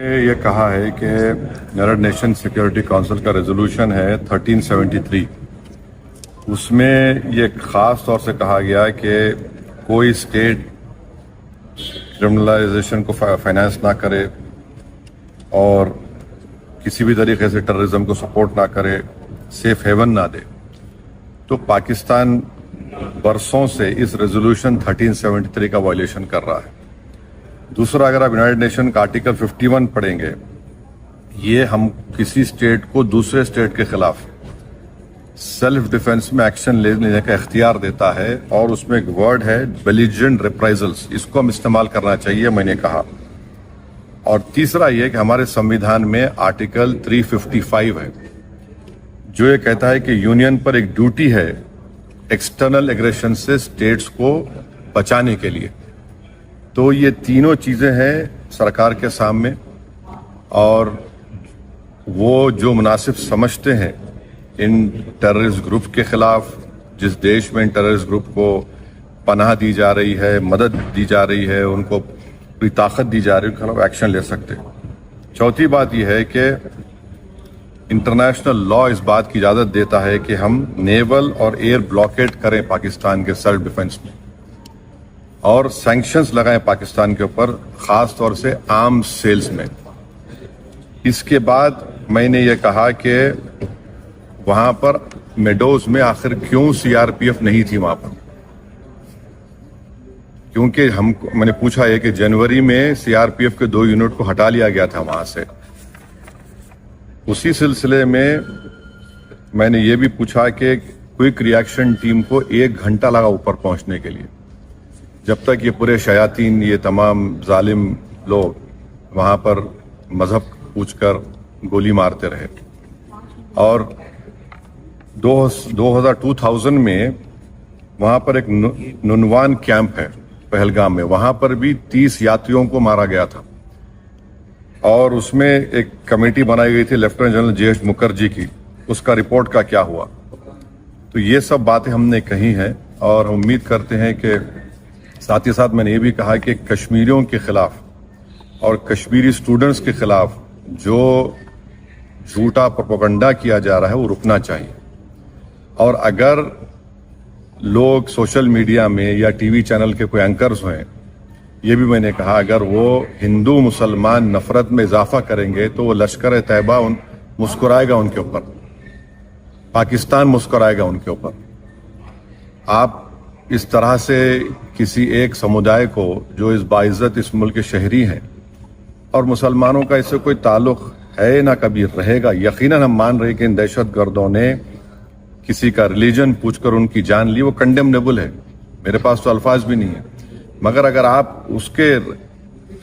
یہ کہا ہے کہ یونائیٹڈ نیشن سیکورٹی کونسل کا ریزولوشن ہے 1373. اس میں یہ خاص طور سے کہا گیا کہ کوئی اسٹیٹ کرمنلائزیشن کو فائنانس نہ کرے اور کسی بھی طریقے سے ٹیررزم کو سپورٹ نہ کرے، سیف ہیون نہ دے. تو پاکستان برسوں سے اس ریزولوشن 1373 کا وائلیشن کر رہا ہے. دوسرا، اگر آپ یونائیٹڈ نیشن کا آرٹیکل 51 پڑھیں گے، یہ ہم کسی اسٹیٹ کو دوسرے اسٹیٹ کے خلاف سیلف ڈیفenس میں ایکشن لینے کا اختیار دیتا ہے، اور اس میں ایک ورڈ ہے بیلیجرنٹ ریپرائزلز، اس کو ہم استعمال کرنا چاہیے، میں نے کہا. اور تیسرا یہ کہ ہمارے سمویدھان میں آرٹیکل 355 ہے جو یہ کہتا ہے کہ یونین پر ایک ڈیوٹی ہے ایکسٹرنل ایگریشن سے اسٹیٹس کو بچانے کے لیے. تو یہ تینوں چیزیں ہیں سرکار کے سامنے، اور وہ جو مناسب سمجھتے ہیں ان ٹیررسٹ گروپ کے خلاف، جس دیش میں ان ٹیررسٹ گروپ کو پناہ دی جا رہی ہے، مدد دی جا رہی ہے، ان کو پوری طاقت دی جا رہی ہے، ان کے خلاف ایکشن لے سکتے. چوتھی بات یہ ہے کہ انٹرنیشنل لا اس بات کی اجازت دیتا ہے کہ ہم نیول اور ایئر بلاکیڈ کریں پاکستان کے سیلف ڈیفنس میں، اور سینکشنز لگائیں پاکستان کے اوپر، خاص طور سے آرمز سیلز میں. اس کے بعد میں نے یہ کہا کہ وہاں پر میڈوز میں آخر کیوں CRPF نہیں تھی وہاں پر، کیونکہ میں نے پوچھا ہے کہ جنوری میں CRPF کے 2 یونٹ کو ہٹا لیا گیا تھا وہاں سے. اسی سلسلے میں نے یہ بھی پوچھا کہ کوئک ریئیکشن ٹیم کو 1 گھنٹہ لگا اوپر پہنچنے کے لیے، جب تک یہ پورے شیاطین، یہ تمام ظالم لوگ وہاں پر مذہب پوچھ کر گولی مارتے رہے. اور 2000 میں وہاں پر ایک ننوان کیمپ ہے پہلگام میں، وہاں پر بھی 30 یاتریوں کو مارا گیا تھا، اور اس میں ایک کمیٹی بنائی گئی تھی لیفٹیننٹ جنرل JH مکھرجی کی. اس کا رپورٹ کا کیا ہوا؟ تو یہ سب باتیں ہم نے کہی ہیں، اور ہم امید کرتے ہیں کہ ساتھ ہی ساتھ میں نے یہ بھی کہا کہ کشمیریوں کے خلاف اور کشمیری اسٹوڈنٹس کے خلاف جو جھوٹا پروپیگنڈا کیا جا رہا ہے وہ رکنا چاہیے. اور اگر لوگ سوشل میڈیا میں یا ٹی وی چینل کے کوئی اینکرز ہیں، یہ بھی میں نے کہا اگر وہ ہندو مسلمان نفرت میں اضافہ کریں گے تو وہ لشکر طیبہ مسکرائے گا ان کے اوپر، پاکستان مسکرائے گا ان کے اوپر. آپ اس طرح سے کسی ایک سمودائے کو جو اس باعزت اس ملک کے شہری ہیں، اور مسلمانوں کا اس سے کوئی تعلق ہے نہ کبھی رہے گا، یقیناً ہم مان رہے کہ ان دہشت گردوں نے کسی کا ریلیجن پوچھ کر ان کی جان لی، وہ کنڈیمنیبل ہے، میرے پاس تو الفاظ بھی نہیں ہیں. مگر اگر آپ اس کے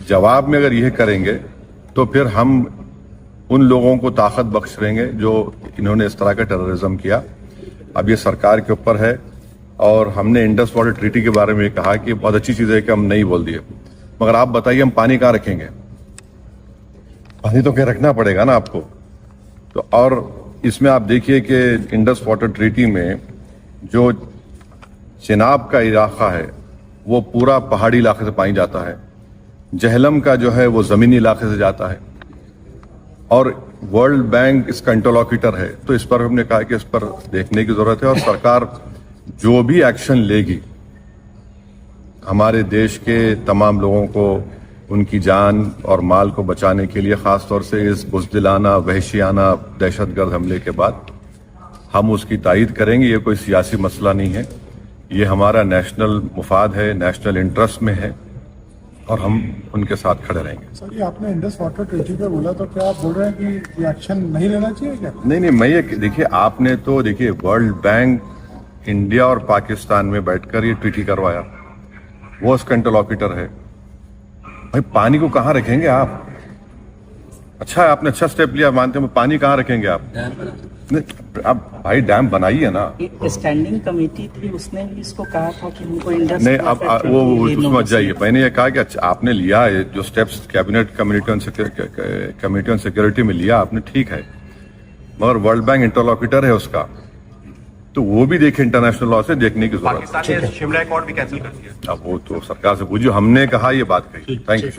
جواب میں اگر یہ کریں گے تو پھر ہم ان لوگوں کو طاقت بخش رہیں گے جو انہوں نے اس طرح کا ٹیررزم کیا. اب یہ سرکار کے اوپر ہے، اور ہم نے انڈس واٹر ٹریٹی کے بارے میں کہا کہ بہت اچھی چیز ہے کہ ہم نہیں بول دیے، مگر آپ بتائیے ہم پانی کہاں رکھیں گے؟ پانی تو کہ رکھنا پڑے گا نا آپ کو. تو اور اس میں آپ دیکھیے کہ انڈس واٹر ٹریٹی میں جو چناب کا علاقہ ہے وہ پورا پہاڑی علاقے سے پانی جاتا ہے، جہلم کا جو ہے وہ زمینی علاقے سے جاتا ہے، اور ورلڈ بینک اس کا انٹرلوکیٹر ہے. تو اس پر ہم نے کہا کہ اس پر دیکھنے کی ضرورت ہے، اور سرکار جو بھی ایکشن لے گی ہمارے دیش کے تمام لوگوں کو ان کی جان اور مال کو بچانے کے لیے، خاص طور سے اس بزدلانہ وحشیانہ دہشت گرد حملے کے بعد، ہم اس کی تائید کریں گے. یہ کوئی سیاسی مسئلہ نہیں ہے، یہ ہمارا نیشنل مفاد ہے، نیشنل انٹرسٹ میں ہے، اور ہم ان کے ساتھ کھڑے رہیں گے. سر، یہ آپ نے انڈس واٹر ٹریٹی پہ بولا، تو کیا آپ بول رہے ہیں کہ یہ ایکشن نہیں لینا چاہیے کیا؟ نہیں، میں یہ دیکھیے، آپ نے تو دیکھیے ورلڈ بینک انڈیا اور پاکستان میں بیٹھ کر یہ ٹریٹی کروایا، وہ اس کا انٹرلوکیٹر ہے. بھائی پانی کو کہاں رکھیں گے آپ؟ اچھا ہے آپ نے اچھا سٹیپ لیا، مانتے ہیں، پانی کہاں رکھیں گے آپ؟ اب بھائی ڈیم بنائیے نا. اسٹینڈنگ کمیٹی تھی، اس نے بھی اس کو کہا تھا کہ ان کو انڈس نہیں، اب وہ اس میں جائیے. میں نے یہ کہا کہ آپ نے لیا ہے جو steps cabinet committee on security میں لیا آپ نے، ٹھیک ہے، مگر ورلڈ بینک انٹرلوکیٹر ہے اس کا، تو وہ بھی دیکھیں، انٹرنیشنل لا سے دیکھنے کی ضرورت ہے. پاکستان نے شملہ ایکارڈ بھی کینسل کر دیا. اب وہ تو سرکار سے پوچھو، ہم نے کہا یہ بات کہی. Thank you.